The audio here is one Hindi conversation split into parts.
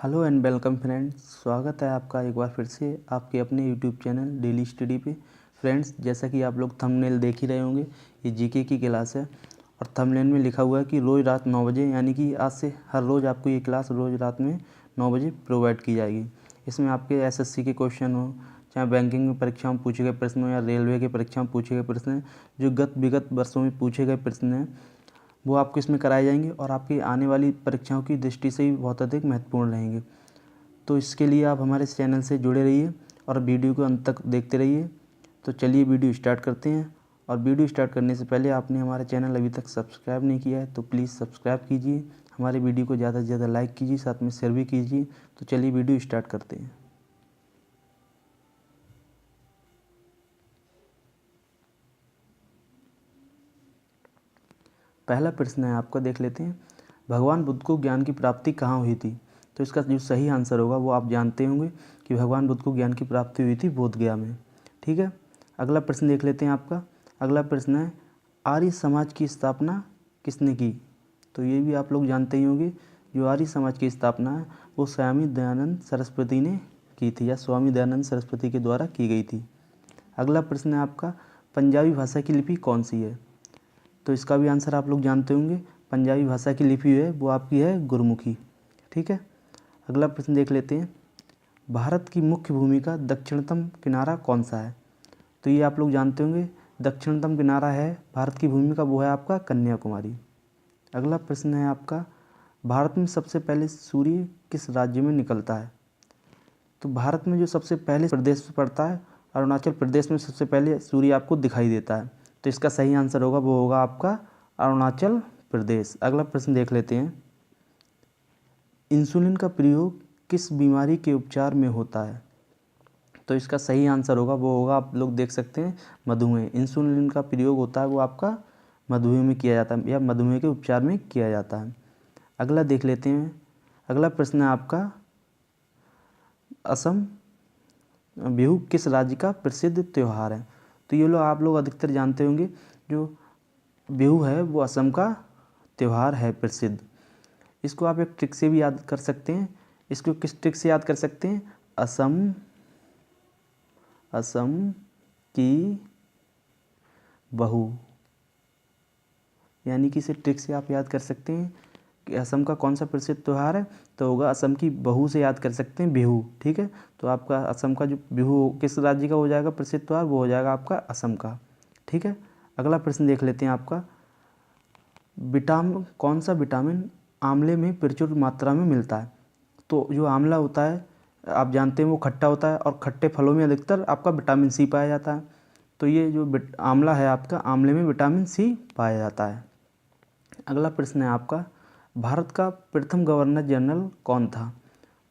हेलो एंड वेलकम फ्रेंड्स, स्वागत है आपका एक बार फिर से आपके अपने यूट्यूब चैनल डेली स्टडी पे। फ्रेंड्स, जैसा कि आप लोग थंबनेल देख ही रहे होंगे, ये जीके की क्लास है और थंबनेल में लिखा हुआ है कि रोज़ रात 9 बजे, यानी कि आज से हर रोज़ आपको ये क्लास रोज़ रात में 9 बजे प्रोवाइड की जाएगी। इसमें आपके एसएससी के क्वेश्चन हो, चाहे बैंकिंग में परीक्षा में पूछे गए प्रश्न हो या रेलवे की परीक्षा में पूछे गए प्रश्न हैं, जो विगत वर्षों में पूछे गए प्रश्न हैं वो आपको इसमें कराए जाएंगे और आपकी आने वाली परीक्षाओं की दृष्टि से भी बहुत अधिक महत्वपूर्ण रहेंगे। तो इसके लिए आप हमारे चैनल से जुड़े रहिए और वीडियो को अंत तक देखते रहिए। तो चलिए वीडियो स्टार्ट करते हैं। और वीडियो स्टार्ट करने से पहले आपने हमारा चैनल अभी तक सब्सक्राइब नहीं किया है तो प्लीज़ सब्सक्राइब कीजिए, हमारे वीडियो को ज़्यादा से ज़्यादा लाइक कीजिए, साथ में शेयर भी कीजिए। तो चलिए वीडियो स्टार्ट करते हैं। पहला प्रश्न है आपका, देख लेते हैं। भगवान बुद्ध को ज्ञान की प्राप्ति कहाँ हुई थी? तो इसका जो सही आंसर होगा वो आप जानते होंगे कि भगवान बुद्ध को ज्ञान की प्राप्ति हुई थी बोधगया में। ठीक है, अगला प्रश्न देख लेते हैं आपका। अगला प्रश्न है, आर्य समाज की स्थापना किसने की? तो ये भी आप लोग जानते ही होंगे, जो आर्य समाज की स्थापना है वो स्वामी दयानंद सरस्वती ने की थी, या स्वामी दयानंद सरस्वती के द्वारा की गई थी। अगला प्रश्न है आपका, पंजाबी भाषा की लिपि कौन सी है? तो इसका भी आंसर आप लोग जानते होंगे, पंजाबी भाषा की लिपि है वो आपकी है गुरमुखी। ठीक है, अगला प्रश्न देख लेते हैं। भारत की मुख्य भूमि का दक्षिणतम किनारा कौन सा है? तो ये आप लोग जानते होंगे, दक्षिणतम किनारा है भारत की भूमि का वो है आपका कन्याकुमारी। अगला प्रश्न है आपका, भारत में सबसे पहले सूर्य किस राज्य में निकलता है? तो भारत में जो सबसे पहले प्रदेश पड़ता है अरुणाचल प्रदेश में सबसे पहले सूर्य आपको दिखाई देता है। तो इसका सही आंसर होगा वो होगा आपका अरुणाचल प्रदेश। अगला प्रश्न देख लेते हैं। इंसुलिन का प्रयोग किस बीमारी के उपचार में होता है? तो इसका सही आंसर होगा वो होगा, आप लोग देख सकते हैं, मधुमेह। इंसुलिन का प्रयोग होता है वो आपका मधुमेह में किया जाता है या मधुमेह के उपचार में किया जाता है। अगला देख लेते हैं। अगला प्रश्न है आपका, असम बिहू किस राज्य का प्रसिद्ध त्यौहार है? तो ये लोग आप लोग अधिकतर जानते होंगे, जो बिहू है वो असम का त्यौहार है प्रसिद्ध। इसको आप एक ट्रिक से भी याद कर सकते हैं। इसको किस ट्रिक से याद कर सकते हैं? असम की बहू, यानी कि इसे ट्रिक से आप याद कर सकते हैं कि असम का कौन सा प्रसिद्ध त्यौहार है, तो होगा असम की बहू से याद कर सकते हैं, बिहू। ठीक है, तो आपका असम का जो बिहू किस राज्य का हो जाएगा प्रसिद्ध त्यौहार, वो हो जाएगा आपका असम का। ठीक है, अगला प्रश्न देख लेते हैं आपका, कौन सा विटामिन आंवले में प्रचुर मात्रा में मिलता है? तो जो आंवला होता है आप जानते हैं वो खट्टा होता है और खट्टे फलों में अधिकतर आपका विटामिन सी पाया जाता है। तो ये जो आंवला है आपका, आंवले में विटामिन सी पाया जाता है। अगला प्रश्न है आपका, भारत का प्रथम गवर्नर जनरल कौन था?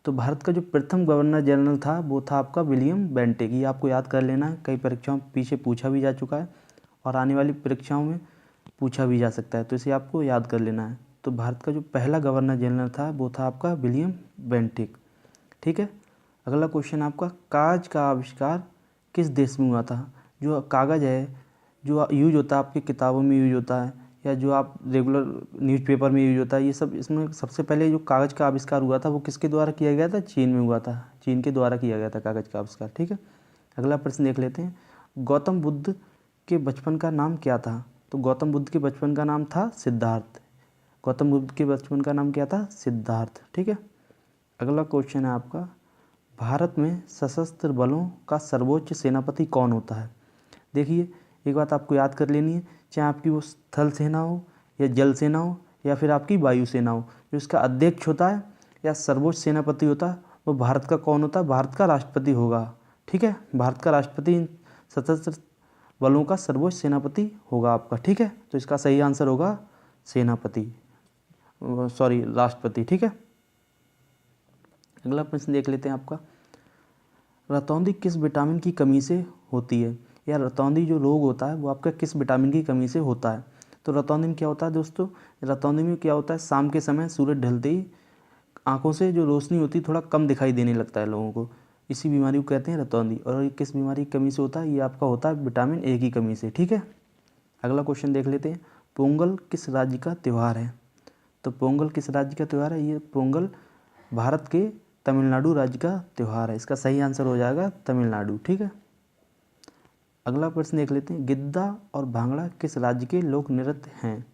तो भारत का जो प्रथम गवर्नर जनरल था वो था आपका विलियम बेंटिक। ये आपको याद कर लेना है, कई परीक्षाओं पीछे पूछा भी जा चुका है और आने वाली परीक्षाओं में पूछा भी जा सकता है, तो इसे आपको याद कर लेना है। तो भारत का जो पहला गवर्नर जनरल था वो था आपका विलियम बेंटिक। ठीक है, अगला क्वेश्चन आपका, कागज का आविष्कार किस देश में हुआ था? जो कागज़ है जो यूज होता है आपकी किताबों में यूज होता है या जो आप रेगुलर न्यूज़पेपर में यूज होता है, ये सब इसमें सबसे पहले जो कागज़ का आविष्कार हुआ था वो किसके द्वारा किया गया था? चीन में हुआ था, चीन के द्वारा किया गया था कागज़ का आविष्कार। ठीक है, अगला प्रश्न देख लेते हैं। गौतम बुद्ध के बचपन का नाम क्या था? तो गौतम बुद्ध के बचपन का नाम था सिद्धार्थ। गौतम बुद्ध के बचपन का नाम क्या था? सिद्धार्थ। ठीक है, अगला क्वेश्चन है आपका, भारत में सशस्त्र बलों का सर्वोच्च सेनापति कौन होता है? देखिए, एक बात आपको याद कर लेनी है, चाहे आपकी वो स्थल सेना हो या जल सेना हो या फिर आपकी वायु सेना हो, जो इसका अध्यक्ष होता है या सर्वोच्च सेनापति होता है वो भारत का कौन होता है? भारत का राष्ट्रपति होगा। ठीक है, भारत का राष्ट्रपति सशस्त्र बलों का सर्वोच्च सेनापति होगा आपका। ठीक है, तो इसका सही आंसर होगा सेनापति, सॉरी राष्ट्रपति। ठीक है, अगला प्रश्न देख लेते हैं आपका, रतौंधी किस विटामिन की कमी से होती है? या रतौंधी जो रोग होता है वो आपका किस विटामिन की कमी से होता है? तो रतौंधी में क्या होता है दोस्तों? रतौंधी में क्या होता है, शाम के समय सूरज ढलते ही आंखों से जो रोशनी होती है थोड़ा कम दिखाई देने लगता है लोगों को, इसी बीमारी को कहते हैं रतौंधी। और ये किस बीमारी की कमी से होता है? ये आपका होता है विटामिन ए की कमी से। ठीक है, अगला क्वेश्चन देख लेते हैं, पोंगल किस राज्य का त्यौहार है? तो पोंगल किस राज्य का त्यौहार है? ये पोंगल भारत के तमिलनाडु राज्य का त्यौहार है। इसका सही आंसर हो जाएगा तमिलनाडु। ठीक है, अगला प्रश्न देख लेते हैं, गिद्दा और भांगड़ा किस राज्य के लोक नृत्य हैं?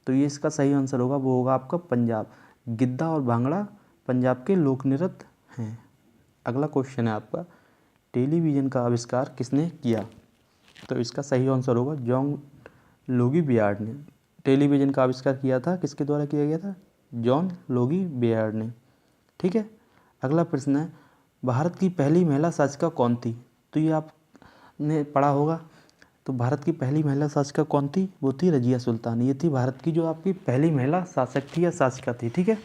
तो ये इसका सही आंसर होगा, वो होगा आपका पंजाब। गिद्दा और भांगड़ा पंजाब के लोक नृत्य हैं। अगला क्वेश्चन है आपका, टेलीविज़न का आविष्कार किसने किया? तो इसका सही आंसर होगा जॉन लोगी बेयर्ड ने। टेलीविज़न का आविष्कार किया था, किसके द्वारा किया गया था? जॉन लोगी बेयर्ड ने। ठीक है, अगला प्रश्न है, भारत की पहली महिला शासिका कौन थी? तो ये आपने पढ़ा होगा। तो भारत की पहली महिला शासिका कौन थी? वो थी रजिया सुल्तान। ये थी भारत की जो आपकी पहली महिला शासक थी या शासिका थी। ठीक है,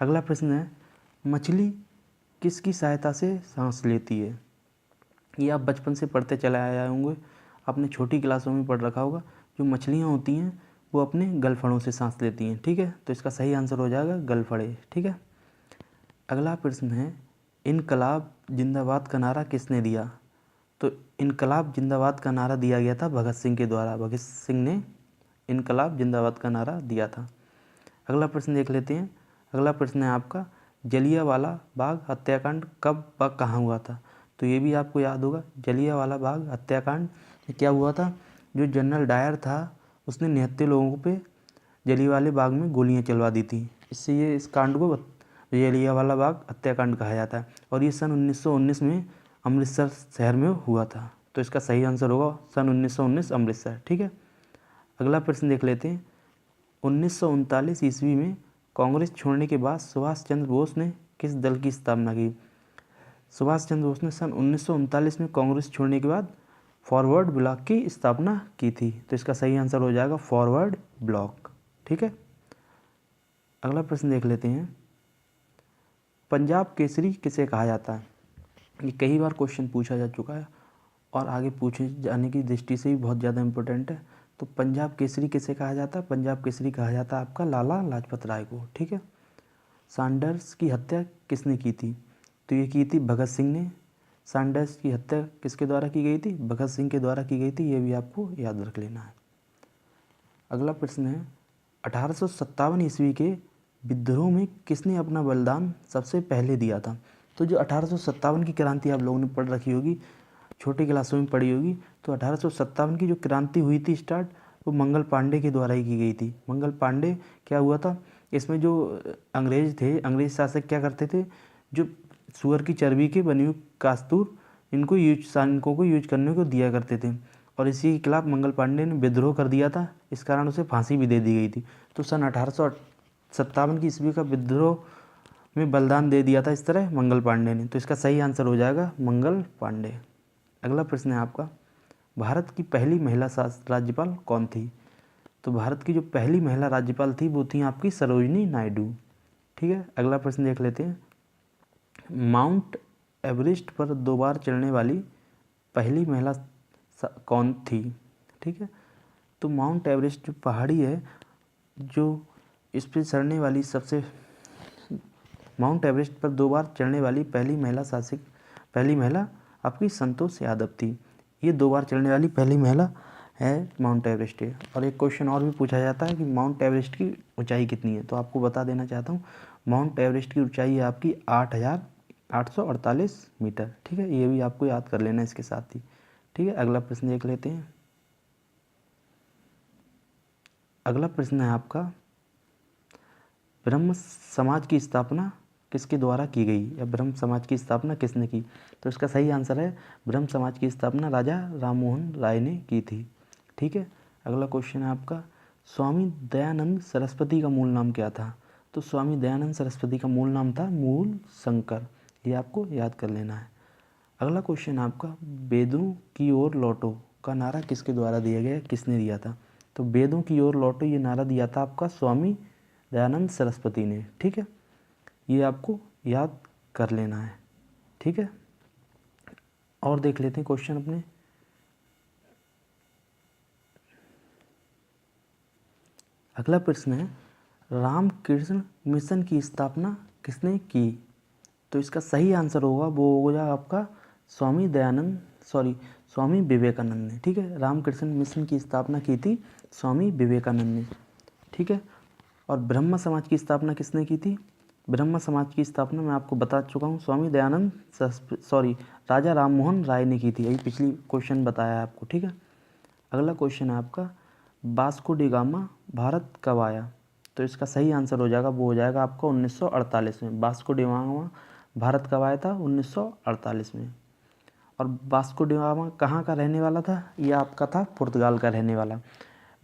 अगला प्रश्न है, मछली किसकी सहायता से सांस लेती है? ये आप बचपन से पढ़ते चले आए होंगे, आपने छोटी क्लासों में पढ़ रखा होगा। जो मछलियाँ होती हैं वो अपने गलफड़ों से सांस लेती हैं। ठीक है, तो इसका सही आंसर हो जाएगा गलफड़े। ठीक है, अगला प्रश्न है, इनकलाब जिंदाबाद का नारा किसने दिया? तो इनकलाब जिंदाबाद का नारा दिया गया था भगत सिंह के द्वारा। भगत सिंह ने इनकलाब जिंदाबाद का नारा दिया था। अगला प्रश्न देख लेते हैं। अगला प्रश्न है आपका, जलियांवाला बाग हत्याकांड कब व कहाँ हुआ था? तो ये भी आपको याद होगा, जलियांवाला बाग हत्याकांड में क्या हुआ था? जो जनरल डायर था उसने 79 लोगों पे जलियांवाला बाग में गोलियां चलवा दी थी। इससे ये इस कांड को जलियांवाला बाग हत्याकांड कहा जाता है। और ये सन 1919 में अमृतसर शहर में हुआ था। तो इसका सही आंसर होगा सन 1919 अमृतसर। ठीक है, अगला प्रश्न देख लेते हैं। 1939 ईस्वी में कांग्रेस छोड़ने के बाद सुभाष चंद्र बोस ने किस दल की स्थापना की? सुभाष चंद्र बोस ने सन 1939 में कांग्रेस छोड़ने के बाद फॉरवर्ड ब्लॉक की स्थापना की थी। तो इसका सही आंसर हो जाएगा फॉरवर्ड ब्लॉक। ठीक है, अगला प्रश्न देख लेते हैं, पंजाब केसरी किसे कहा जाता है? ये कई बार क्वेश्चन पूछा जा चुका है और आगे पूछे जाने की दृष्टि से भी बहुत ज़्यादा इंपॉर्टेंट है। तो पंजाब केसरी किसे कहा जाता है? पंजाब केसरी कहा जाता है आपका लाला लाजपत राय को। ठीक है, सैंडर्स की हत्या किसने की थी? तो ये की थी भगत सिंह ने। सैंडर्स की हत्या किसके द्वारा की गई थी? भगत सिंह के द्वारा की गई थी। ये भी आपको याद रख लेना है। अगला प्रश्न है, 1857 ईस्वी के विद्रोह में किसने अपना बलिदान सबसे पहले दिया था? तो जो 1857 की क्रांति आप लोगों ने पढ़ रखी होगी, छोटी क्लासों में पढ़ी होगी। तो 1857 की जो क्रांति हुई थी स्टार्ट, वो मंगल पांडे के द्वारा ही की गई थी। मंगल पांडे क्या हुआ था, इसमें जो अंग्रेज थे, अंग्रेज शासक क्या करते थे, जो सुअर की चर्बी के बनी हुई कास्तूर इनको सैनिकों को यूज करने को दिया करते थे। और इसी के खिलाफ मंगल पांडे ने विद्रोह कर दिया था, इस कारण उसे फांसी भी दे दी गई थी। तो सन 1857 की ईस्वी का विद्रोह में बलिदान दे दिया था इस तरह मंगल पांडे ने। तो इसका सही आंसर हो जाएगा मंगल पांडे। अगला प्रश्न है आपका, भारत की पहली महिला राज्यपाल कौन थी? तो भारत की जो पहली महिला राज्यपाल थी वो थी आपकी सरोजिनी नायडू। ठीक है, अगला प्रश्न देख लेते हैं, माउंट एवरेस्ट पर 2 बार चढ़ने वाली पहली महिला कौन थी? ठीक है, तो माउंट एवरेस्ट जो पहाड़ी है, जो इस पर चढ़ने वाली माउंट एवरेस्ट पर 2 बार चढ़ने वाली पहली महिला आपकी संतोष यादव थी। ये 2 बार चढ़ने वाली पहली महिला है माउंट एवरेस्ट है। और एक क्वेश्चन और भी पूछा जाता है कि माउंट एवरेस्ट की ऊंचाई कितनी है? तो आपको बता देना चाहता हूँ, माउंट एवरेस्ट की ऊंचाई है आपकी 8,848 मीटर। ठीक है, ये भी आपको याद कर लेना इसके साथ ही। ठीक है, अगला प्रश्न देख लेते हैं। अगला प्रश्न है आपका, ब्रह्म समाज की स्थापना किसके द्वारा की गई, या ब्रह्म समाज की स्थापना किसने की? तो इसका सही आंसर है ब्रह्म समाज की स्थापना राजा राममोहन राय ने की थी। ठीक है, अगला क्वेश्चन है आपका, स्वामी दयानंद सरस्वती का मूल नाम क्या था? तो स्वामी दयानंद सरस्वती का मूल नाम था मूल शंकर। ये आपको याद कर लेना है। अगला क्वेश्चन है आपका, वेदों की ओर लौटो का नारा किसके द्वारा दिया गया, किसने दिया था? तो वेदों की ओर लौटो ये नारा दिया था आपका स्वामी दयानंद सरस्वती ने। ठीक है, ये आपको याद कर लेना है। ठीक है, और देख लेते हैं क्वेश्चन अपने। अगला प्रश्न है, रामकृष्ण मिशन की स्थापना किसने की? तो इसका सही आंसर होगा वो होगा आपका स्वामी विवेकानंद ने। ठीक है, रामकृष्ण मिशन की स्थापना की थी स्वामी विवेकानंद ने। ठीक है, और ब्रह्म समाज की स्थापना किसने की थी? ब्रह्म समाज की स्थापना मैं आपको बता चुका हूँ, स्वामी दयानंद राजा राम मोहन राय ने की थी। यही पिछली क्वेश्चन बताया है आपको, ठीक है। अगला क्वेश्चन है आपका, वास्को डी गामा भारत कब आया? तो इसका सही आंसर हो जाएगा, वो हो जाएगा आपका 1948 में। वास्को डी गामा भारत कब आया था? 1948 में। और वास्को डी गामा कहाँ का रहने वाला था? ये आपका था पुर्तगाल का रहने वाला।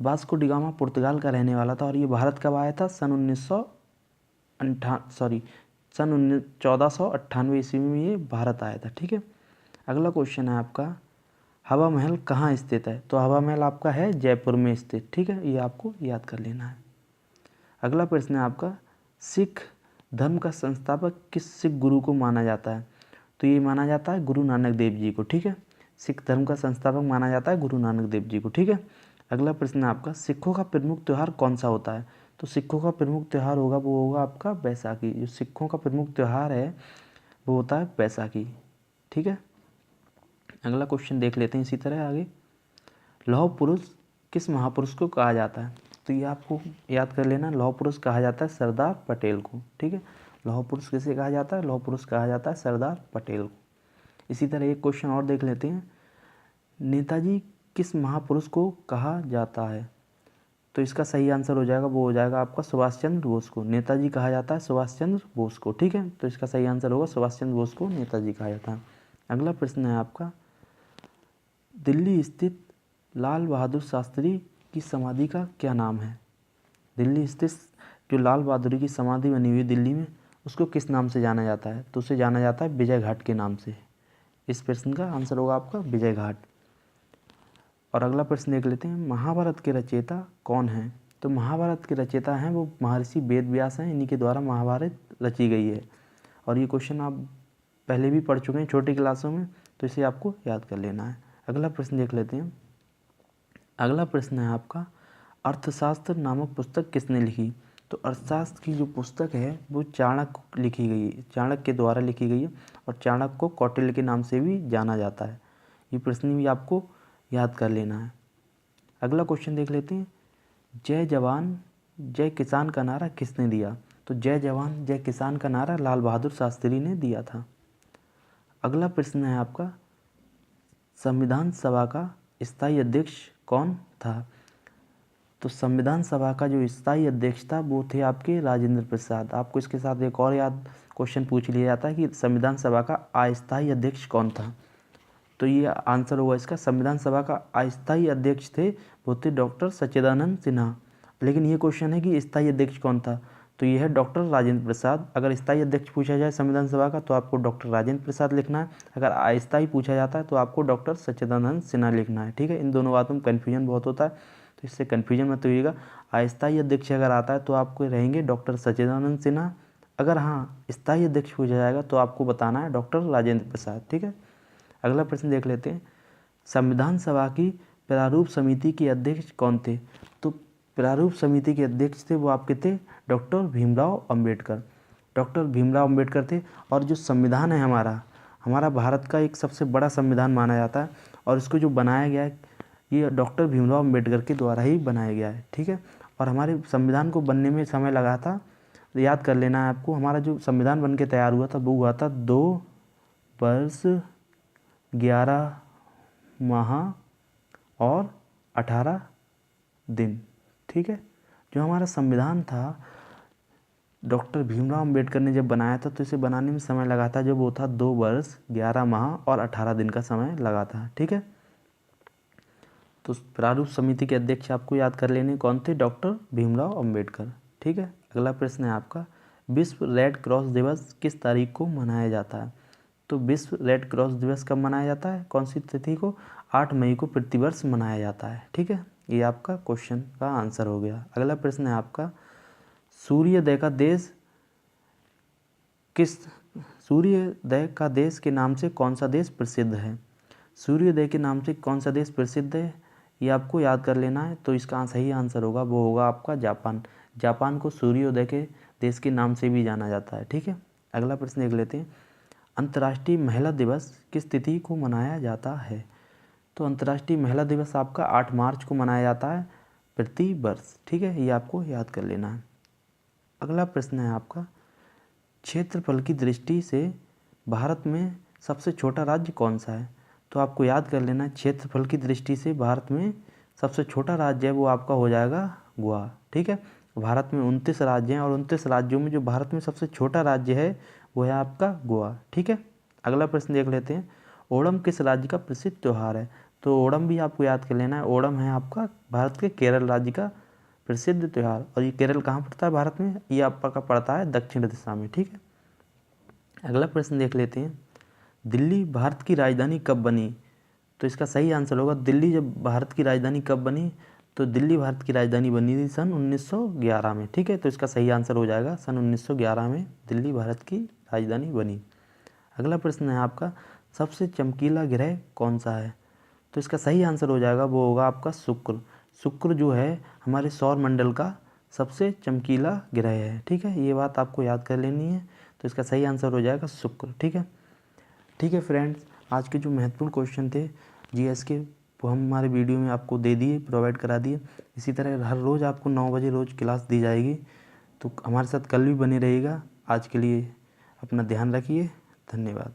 वास्को डी गामा पुर्तगाल का रहने वाला था और ये भारत कब आया था? सन 1498 ईस्वी में ये भारत आया था, ठीक है। अगला क्वेश्चन है आपका, हवा महल कहाँ स्थित है? तो हवा महल आपका है जयपुर में स्थित, ठीक है, ये आपको याद कर लेना है। अगला प्रश्न है आपका, सिख धर्म का संस्थापक किस सिख गुरु को माना जाता है? तो ये माना जाता है गुरु नानक देव जी को, ठीक है। सिख धर्म का संस्थापक माना जाता है गुरु नानक देव जी को, ठीक है। अगला प्रश्न है आपका, सिखों का प्रमुख त्यौहार कौन सा होता है? तो सिखों का प्रमुख त्यौहार होगा वो होगा आपका बैसाखी। जो सिखों का प्रमुख त्यौहार है वो होता है बैसाखी, ठीक है। अगला क्वेश्चन देख लेते हैं इसी तरह आगे, लौह पुरुष किस महापुरुष को कहा जाता है? तो ये आपको याद कर लेना, लौह पुरुष कहा जाता है सरदार पटेल को, ठीक है। लौह पुरुष किसे कहा जाता है? लौह पुरुष कहा जाता है सरदार पटेल को। इसी तरह एक क्वेश्चन और देख लेते हैं, नेताजी किस महापुरुष को कहा जाता है? तो इसका सही आंसर हो जाएगा, वो हो जाएगा आपका सुभाष चंद्र बोस को। नेताजी कहा जाता है सुभाष चंद्र बोस को, ठीक है। तो इसका सही आंसर होगा सुभाष चंद्र बोस को नेताजी कहा जाता है। अगला प्रश्न है आपका, दिल्ली स्थित लाल बहादुर शास्त्री की समाधि का क्या नाम है? दिल्ली स्थित जो लाल बहादुर की समाधि बनी हुई दिल्ली में, उसको किस नाम से जाना जाता है? तो उसे जाना जाता है विजय घाट के नाम से। इस प्रश्न का आंसर होगा आपका विजय घाट। और अगला प्रश्न देख लेते हैं, महाभारत के रचयिता कौन हैं? तो महाभारत के रचयिता हैं वो महर्षि वेद व्यास हैं, इन्हीं के द्वारा महाभारत रची गई है। और ये क्वेश्चन आप पहले भी पढ़ चुके हैं छोटी क्लासों में, तो इसे आपको याद कर लेना है। अगला प्रश्न देख लेते हैं। अगला प्रश्न है आपका, अर्थशास्त्र नामक पुस्तक किसने लिखी? तो अर्थशास्त्र की जो पुस्तक है वो चाणक्य लिखी गई है, चाणक्य के द्वारा लिखी गई है। और चाणक्य को कौटिल्य के नाम से भी जाना जाता है। ये प्रश्न भी आपको याद कर लेना है। अगला क्वेश्चन देख लेते हैं, जय जवान जय किसान का नारा किसने दिया? तो जय जवान जय किसान का नारा लाल बहादुर शास्त्री ने दिया था। अगला प्रश्न है आपका, संविधान सभा का स्थायी अध्यक्ष कौन था? तो संविधान सभा का जो स्थायी अध्यक्ष था वो थे आपके राजेंद्र प्रसाद। आपको इसके साथ एक और याद क्वेश्चन पूछ लिया जाता है कि संविधान सभा का अस्थायी अध्यक्ष कौन था? तो ये आंसर होगा इसका, संविधान सभा का अस्थायी अध्यक्ष थे वो थे डॉक्टर सच्चिदानंद सिन्हा। लेकिन ये क्वेश्चन है कि स्थायी अध्यक्ष कौन था? तो ये है डॉक्टर राजेंद्र प्रसाद। अगर स्थायी अध्यक्ष पूछा जाए संविधान सभा का तो आपको डॉक्टर राजेंद्र प्रसाद लिखना है। अगर अस्थायी पूछा जाता है तो आपको डॉक्टर सच्चिदानंद सिन्हा लिखना है, ठीक है। इन दोनों बातों में कन्फ्यूजन बहुत होता है, तो इससे कन्फ्यूजन मत होइएगा। अस्थायी अध्यक्ष अगर आता है तो आपको रहेंगे डॉक्टर सच्चिदानंद सिन्हा। अगर हाँ स्थायी अध्यक्ष पूछा जाएगा तो आपको बताना है डॉक्टर राजेंद्र प्रसाद, ठीक है। अगला प्रश्न देख लेते हैं, संविधान सभा की प्रारूप समिति के अध्यक्ष कौन थे? तो प्रारूप समिति के अध्यक्ष थे वो आपके थे डॉक्टर भीमराव अंबेडकर। डॉक्टर भीमराव अंबेडकर थे। और जो संविधान है हमारा भारत का एक सबसे बड़ा संविधान माना जाता है और इसको जो बनाया गया है ये डॉक्टर भीमराव अंबेडकर के द्वारा ही बनाया गया है, ठीक है। और हमारे संविधान को बनने में समय लगा था, याद कर लेना है आपको, हमारा जो संविधान बन के तैयार हुआ था वो हुआ था 2 वर्ष 11 माह और 18 दिन, ठीक है। जो हमारा संविधान था डॉक्टर भीमराव अंबेडकर ने जब बनाया था तो इसे बनाने में समय लगा था, जब वो था 2 वर्ष 11 माह और 18 दिन का समय लगा था, ठीक है। तो प्रारूप समिति के अध्यक्ष आपको याद कर लेने कौन थे? डॉक्टर भीमराव अंबेडकर, ठीक है। अगला प्रश्न है आपका, विश्व रेड क्रॉस दिवस किस तारीख को मनाया जाता है? तो विश्व रेड क्रॉस दिवस कब मनाया जाता है? कौन सी तिथि को? 8 मई को प्रतिवर्ष मनाया जाता है, ठीक है। ये आपका क्वेश्चन का आंसर हो गया। अगला प्रश्न है आपका, सूर्योदय का देश सूर्योदय का देश के नाम से कौन सा देश प्रसिद्ध है? सूर्योदय के नाम से कौन सा देश प्रसिद्ध है ये आपको याद कर लेना है। तो इसका सही आंसर होगा वो होगा आपका जापान। जापान को सूर्योदय के देश के नाम से भी जाना जाता है, ठीक है। अगला प्रश्न देख लेते हैं, अंतर्राष्ट्रीय महिला दिवस किस तिथि को मनाया जाता है? तो अंतर्राष्ट्रीय महिला दिवस आपका 8 मार्च को मनाया जाता है प्रति वर्ष, ठीक है। ये आपको याद कर लेना है। अगला प्रश्न है आपका, क्षेत्रफल की दृष्टि से भारत में सबसे छोटा राज्य कौन सा है? तो आपको याद कर लेना है, क्षेत्रफल की दृष्टि से भारत में सबसे छोटा राज्य है वो आपका हो जाएगा गोवा। ठीक है, भारत में 29 राज्य हैं और 29 राज्यों में जो भारत में सबसे छोटा राज्य है वो है आपका गोवा। ठीक है, अगला प्रश्न देख लेते हैं। ओणम किस राज्य का प्रसिद्ध त्यौहार है? तो ओणम भी आपको याद कर लेना है, ओणम है आपका भारत के केरल राज्य का प्रसिद्ध त्यौहार। और ये केरल कहाँ पड़ता है भारत में? ये आपका पड़ता है दक्षिण दिशा में। ठीक है, अगला प्रश्न देख लेते हैं। दिल्ली भारत की राजधानी कब बनी? तो इसका सही आंसर होगा, दिल्ली जब भारत की राजधानी कब बनी? तो दिल्ली भारत की राजधानी बनी थी सन 1911 में। ठीक है, तो इसका सही आंसर हो जाएगा सन 1911 में दिल्ली भारत की राजधानी बनी। अगला प्रश्न है आपका, सबसे चमकीला ग्रह कौन सा है? तो इसका सही आंसर हो जाएगा, वो होगा आपका शुक्र। शुक्र जो है हमारे सौर मंडल का सबसे चमकीला ग्रह है। ठीक है, ये बात आपको याद कर लेनी है। तो इसका सही आंसर हो जाएगा शुक्र। ठीक है फ्रेंड्स, आज के जो महत्वपूर्ण क्वेश्चन थे जीएस के वो हम हमारे वीडियो में आपको दे दिए, प्रोवाइड करा दिए। इसी तरह हर रोज़ आपको 9 बजे रोज़ क्लास दी जाएगी, तो हमारे साथ कल भी बने रहिएगा। आज के लिए अपना ध्यान रखिए। धन्यवाद।